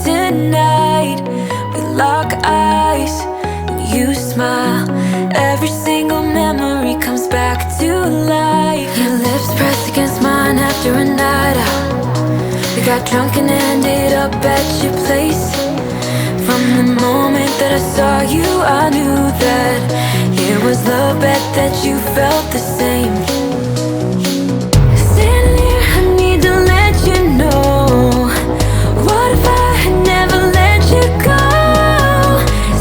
tonight. We lock eyes and you smile. Every single memory comes back to life. Your lips pressed against mine after a night out. We got drunk and ended up at your place. From the moment that I saw you, I knew that it was love, bet that you felt the same. Standing here, I need to let you know, what if I had never let you go?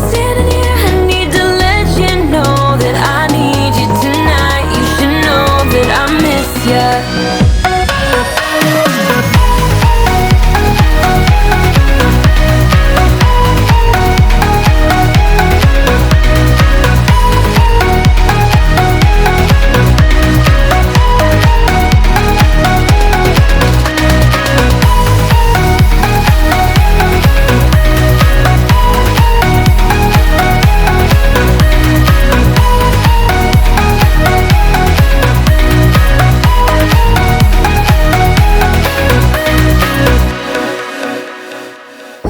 Standing here, I need to let you know that I need you tonight. You should know that I miss you.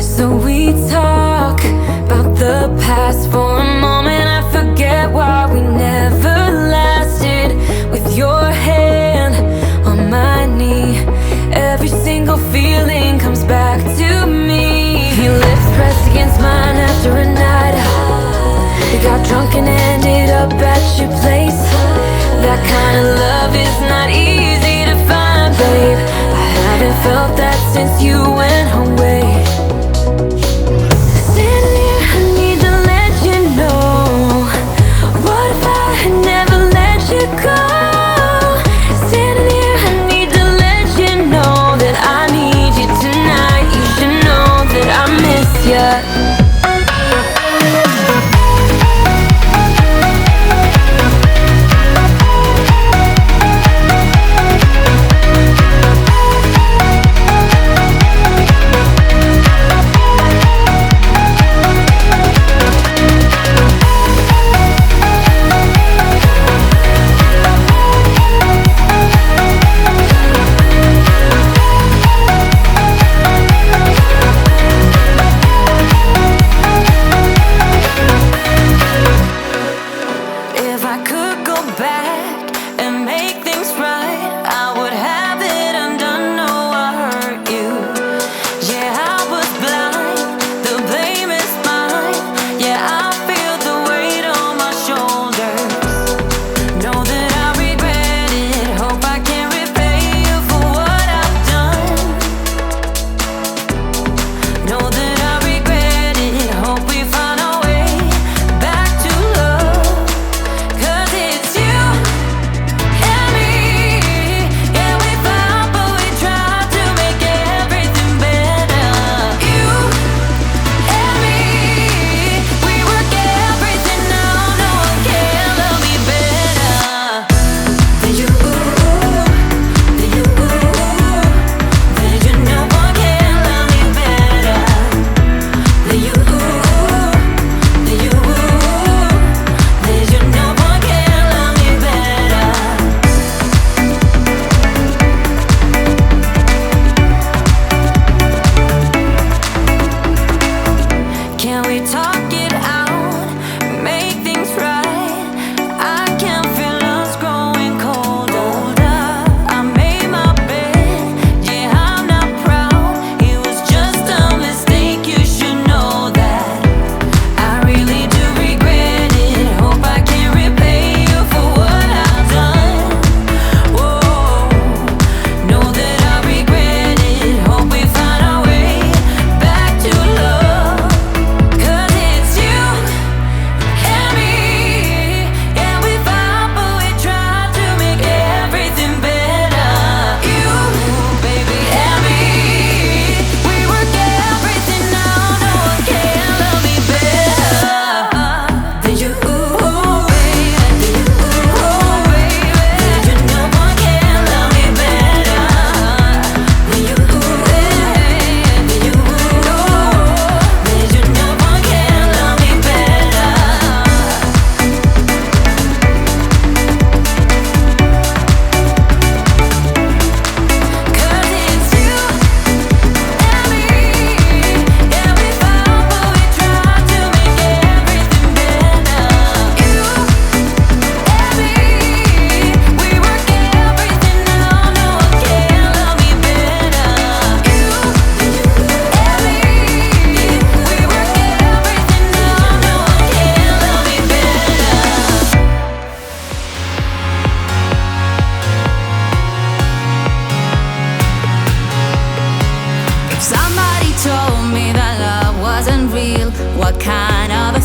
So we talk about the past for a moment. I forget why we never lasted. With your hand on my knee, every single feeling comes back to me. Your lips pressed against mine after a night out. We got drunk and ended up at your place. That kind of love is not easy to find, babe. I haven't felt that since you went away. Yeah.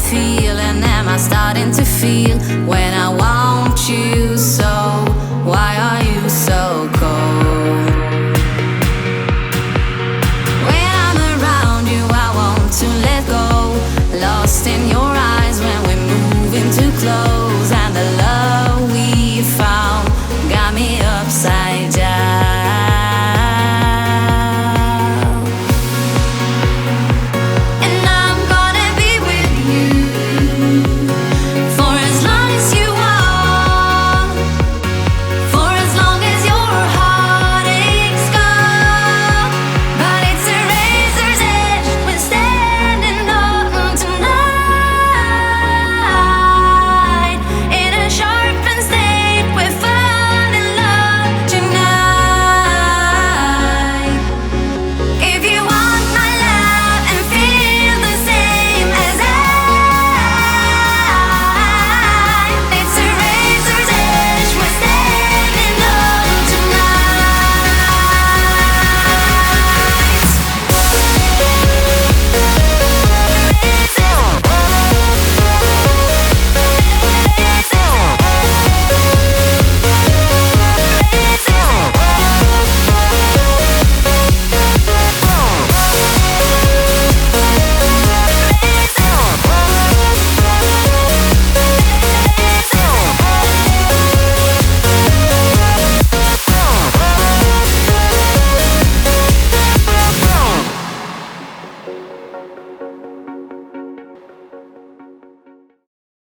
feeling am I starting to feel when I want you?